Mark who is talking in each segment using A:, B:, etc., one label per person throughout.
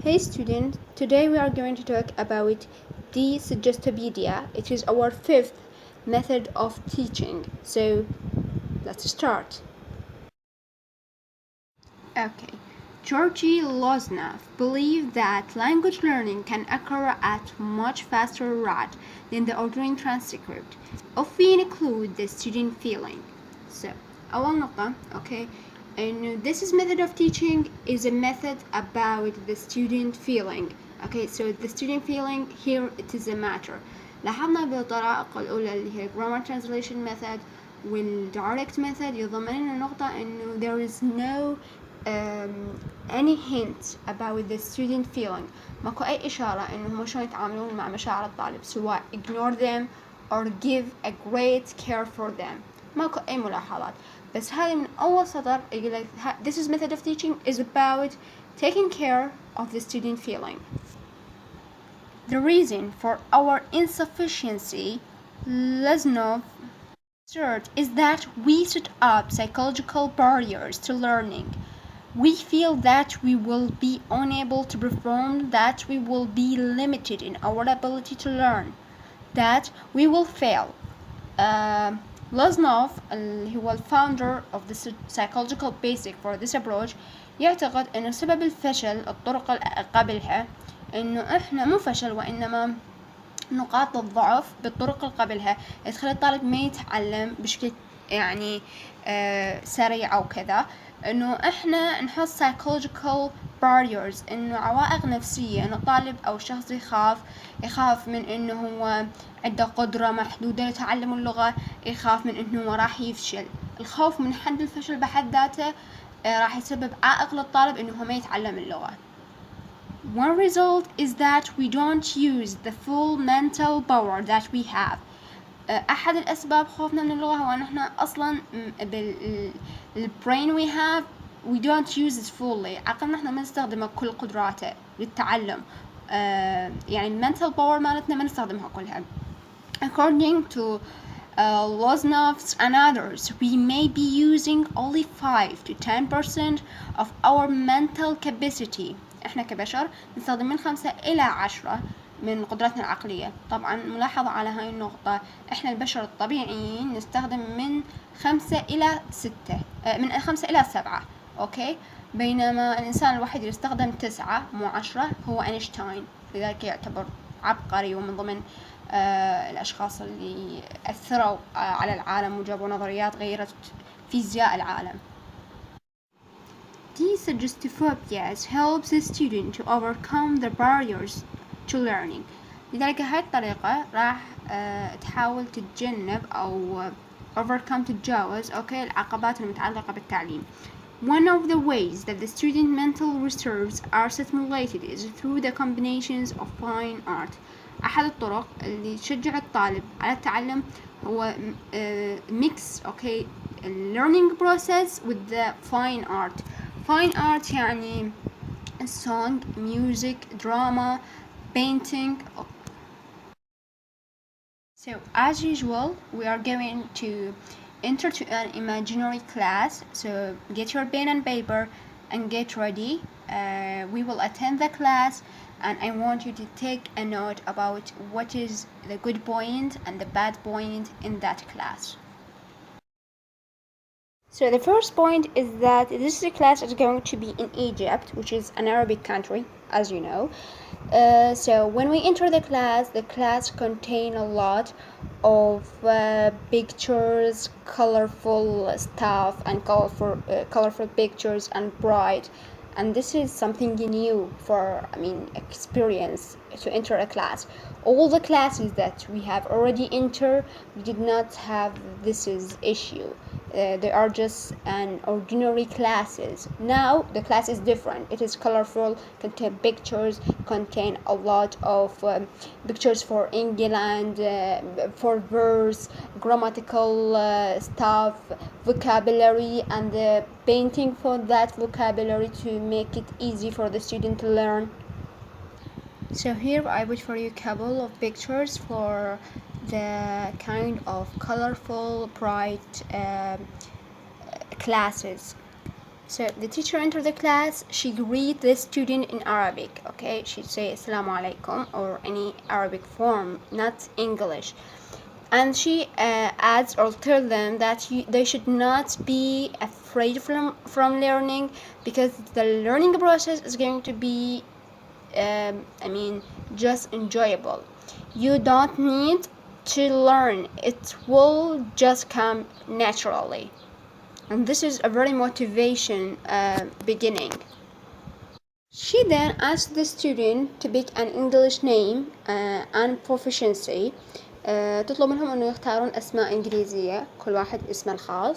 A: Hey student, today we are going to talk about Desuggestopedia. It is our fifth method of teaching. So let's start. Okay. Georgy Loznev believed that language learning can occur at much faster rate than the ordinary transcript if we include the student feeling. So, أول نقطة, okay, and this is method of teaching is a method about the student feeling. Okay, so the student feeling here it is a matter. لاحظنا بالطرائق الأولى اللي هي grammar translation method والdirect method يضمن لنا نقطة إنه there is no any hint about the student feeling. ماكو أي إشارة إنهم شلون يتعاملون مع مشاعر الطالب سواء ignore them or give a great care for them. ماكو أي ملاحظات. بس هذه من أول سطر يقول لك this is method of teaching is about taking care of the student feeling. The reason for our insufficiency, Lesnov assert, is that we set up psychological barriers to learning. We feel that we will be unable to perform, that we will be limited in our ability to learn, that we will fail. Lesnov, اللي هو الفاوندر of the psychological basic for this approach, يعتقد أن سبب الفشل الطرق قبلها إنه إحنا مو فشل وإنما نقاط الضعف بالطرق اللي قبلها تخلي الطالب ما يتعلم بشكل يعني سريع أو كذا. إنه إحنا نحط psychological barriers، إنه عوائق نفسية، إنه الطالب أو الشخص يخاف من إنه هو عنده قدرة محدودة لتعلم اللغة، يخاف من إنه هو راح يفشل. الخوف من حد الفشل بحد ذاته راح يسبب عائق للطالب إنه هو ما يتعلم اللغة. One result is that we don't use the full mental power that we have. أحد الأسباب خوفنا من اللغة هو أن إحنا أصلاً بالbrain we have we don't use it fully. عقلنا إحنا ما نستخدمه كل قدراته للتعلم. يعني mental power مالتنا ما نستخدمها كلها. According to Loznovs and others, we may be using only 5 to 10% of our mental capacity. إحنا كبشر نستخدم من 5 إلى 10 من قدراتنا العقلية. طبعا ملاحظة على هاي النقطة، إحنا البشر الطبيعيين نستخدم من 5 إلى 6 من 5 إلى 7 أوكي، بينما الإنسان الوحيد اللي يستخدم 9 مو 10 هو أينشتاين، لذلك يعتبر عبقري ومن ضمن الأشخاص اللي أثروا على العالم وجابوا نظريات غيرت فيزياء العالم. Desuggestopedia helps the student to overcome the barriers to learning. لذلك هاي الطريقة راح تحاول تتجنب أو overcome تتجاوز العقبات المتعلقة بالتعليم. One of the ways that the student mental reserves are stimulated is through the combinations of fine art. أحد الطرق اللي تشجع الطالب على التعلم هو mix learning process with the fine art. Fine art يعني song, music, drama, painting. So as usual, we are going to enter to an imaginary class. So get your pen and paper and get ready. We will attend the class, and I want you to take a note about what is the good point and the bad point in that class. So the first point is that this class is going to be in Egypt, which is an Arabic country, as you know. So when we enter the class contain a lot of pictures, colorful stuff, and colorful pictures and bright. And this is something new for experience to enter a class. All the classes that we have already entered, we did not have this issue. They are just an ordinary classes. Now the class is different. It is colorful, contain pictures, contain a lot of pictures for England, for verse, grammatical stuff, vocabulary, and the painting for that vocabulary to make it easy for the student to learn. So here I put for you a couple of pictures for the kind of colorful, bright classes. So the teacher entered the class, she greet the student in Arabic, okay? She'd say Assalamu alaikum or any Arabic form, not English. And she adds or tell them that they should not be afraid from learning, because the learning process is going to be, just enjoyable. You don't need to learn, it will just come naturally. And this is a very motivation beginning. She then asked the student to pick an English name and proficiency. تطلب منهم انه يختارون اسماء انجليزية، كل واحد اسمه الخاص،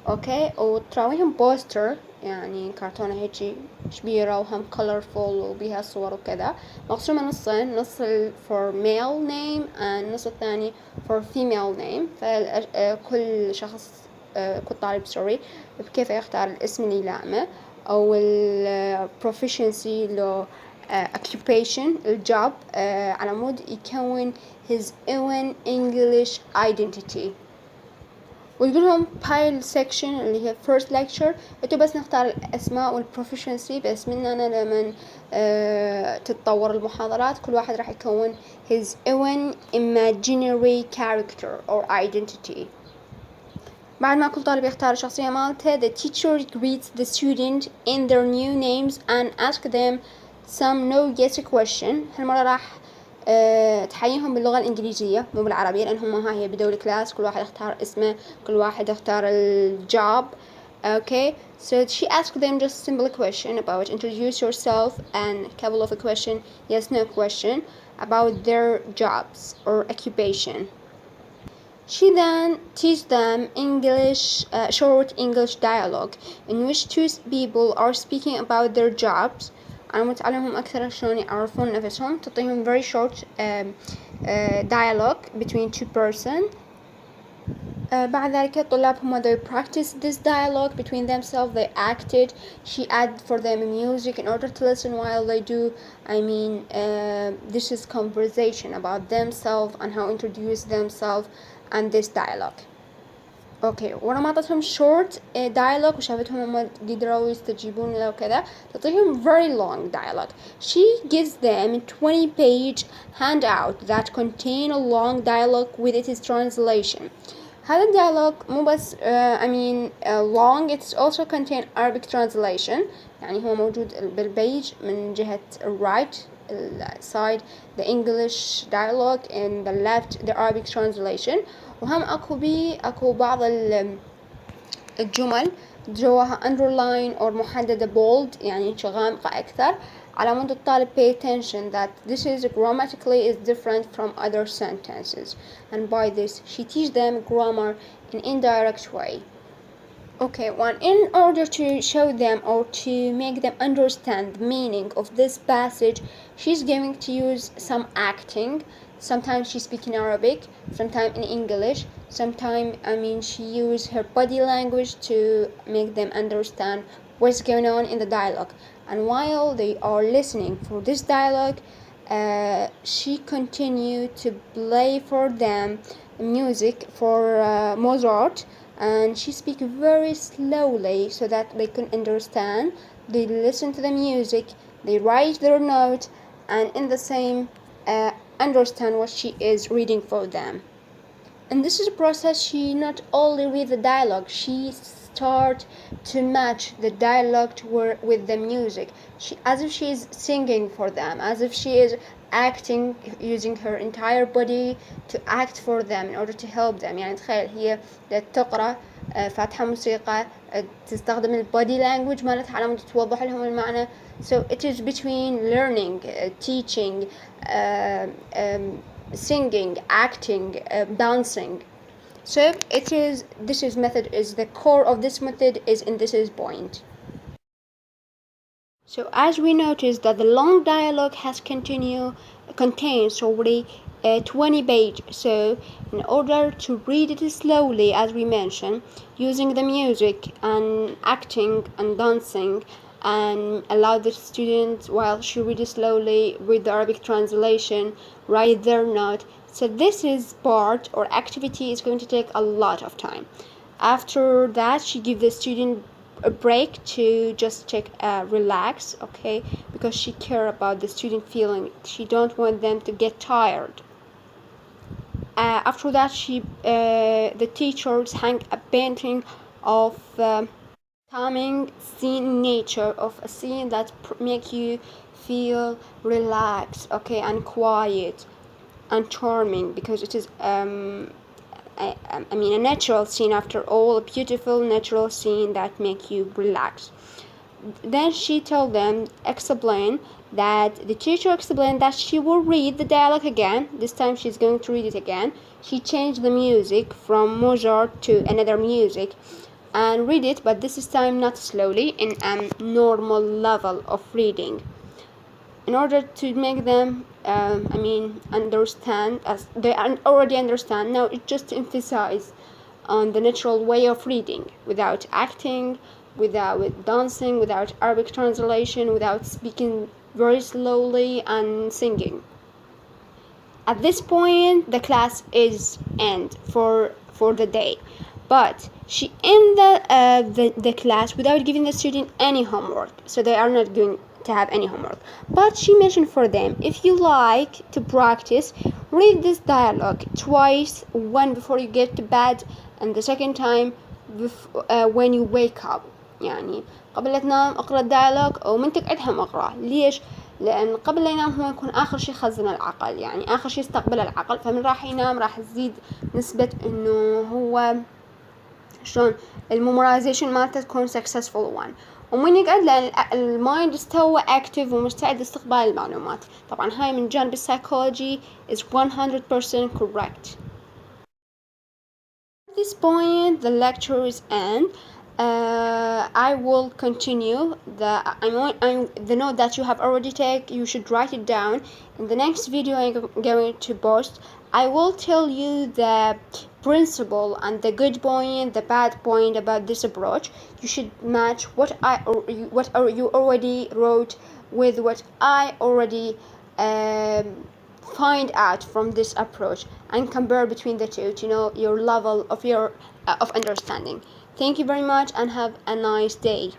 A: اوكي، وتراويهم بوستر يعني كرتونة هيجي كبيرة وهم colorful وبيها صور وكذا، مقسومة نصين، نص for male name and نص الثاني for female name. فكل شخص كل طالب سوري بكيف يختار الاسم اللي يلائمه أو ال proficiency له occupation الجوب على مود يكون his own English identity. ويقولهم بهاي السكشن اللي هي first lecture انتوا بس نختار الاسماء والبروفيشنسي، بس مننا لمن تتطور المحاضرات كل واحد راح يكون his own imaginary character or identity. بعد ما كل طالب يختار الشخصية مالته، the teacher greets the student in their new names and ask them some no yes question. هالمرة راح تحييهم باللغة الإنجليزية مو بالعربية، لأن هم هي بدوا الكلاس كل واحد يختار اسمه، كل واحد يختار الجوب. Okay, so she asked them just simple question about introduce yourself and a couple of a question, yes no question about their jobs or occupation. She then teach them English, short English dialogue in which two people are speaking about their jobs. أنا متعلمهم أكثر شلون يعرفون نفسهم، تعطيهم very short dialogue between two person. بعد ذلك الطلاب هم they practice this dialogue between themselves, they acted. She added for them music in order to listen while they do. This is conversation about themselves and how introduce themselves and this dialogue. اوكي، ورا ما اعطتهم short dialogue وشافتهم هم قدروا يستجيبون له وكذا، تعطيهم very long dialogue. She gives them 20-page handout that contain a long dialogue with its translation. هذا الديالوج مو بس long, it's also contain Arabic translation. يعني هو موجود بالبيج من جهة right side the English dialogue and the left the Arabic translation. وهم اكو بعض الجمل جواها underline or محددة bold يعني غامقة أكثر، على مود الطالب pay attention that this is grammatically is different from other sentences, and by this she teach them grammar in indirect way. Okay, in order to show them or to make them understand the meaning of this passage, she's going to use some acting. Sometimes she speaks in Arabic, sometimes in English, sometimes she uses her body language to make them understand what's going on in the dialogue. And while they are listening for this dialogue, she continued to play for them music for Mozart, and she speaks very slowly so that they can understand. They listen to the music, they write their notes, and in the same understand what she is reading for them. And this is a process. She not only read the dialogue, she start to match the dialogue with the music, as if she is singing for them, as if she is acting, using her entire body to act for them in order to help them. يعني تخيل هي تقرأ فاتحة موسيقى تستخدم البودي language مالتها على مود توضح لهم المعنى. So it is between learning, teaching, singing, acting, dancing. So this method is the core of this method is in this is point. So as we notice that the long dialogue contains already 20 pages. So in order to read it slowly, as we mentioned, using the music and acting and dancing, and allow the students while she reads slowly with the Arabic translation, write their note. So this is part or activity is going to take a lot of time. After that, she gives the student a break to just take relax, okay, because she care about the student feeling. She don't want them to get tired. After that, the teachers hang a painting of calming scene nature, of a scene that make you feel relaxed, okay, and quiet and charming, because it is I mean a natural scene, after all, a beautiful natural scene that make you relax. Then she told them, explain that the teacher explained that she will read the dialogue again. This time she's going to read it again. She changed the music from Mozart to another music and read it, but this time not slowly, in a normal level of reading, in order to make them understand, as they already understand now. It just to emphasize on the natural way of reading, without acting, without dancing, without Arabic translation, without speaking very slowly and singing. At this point, the class is end for the day, but she end the class without giving the student any homework, so they are not going to have any homework. But she mentioned for them, if you like to practice, read this dialogue twice, one before you get to bed and the second time when you wake up. يعني قبل لا تنام اقرأ الديالوج او من تقعد اقرأ. ليش؟ لأن قبل لا ينام هو يكون آخر شي خزن العقل، يعني آخر شي استقبل العقل، فمن راح ينام راح تزيد نسبة إنه هو شلون الميمورايزيشن مالته تكون successful one. ومن يقعد لأن المايند استوى active ومستعد لاستقبال المعلومات. طبعا هاي من جانب السايكولوجي is 100% correct. At this point the lecture is end. I will continue the note that you have already taken. You should write it down. In the next video I'm going to post, I will tell you the principle and the good point, the bad point about this approach. You should match what you already wrote with what I already find out from this approach, and compare between the two to know your level of understanding. Thank you very much and have a nice day.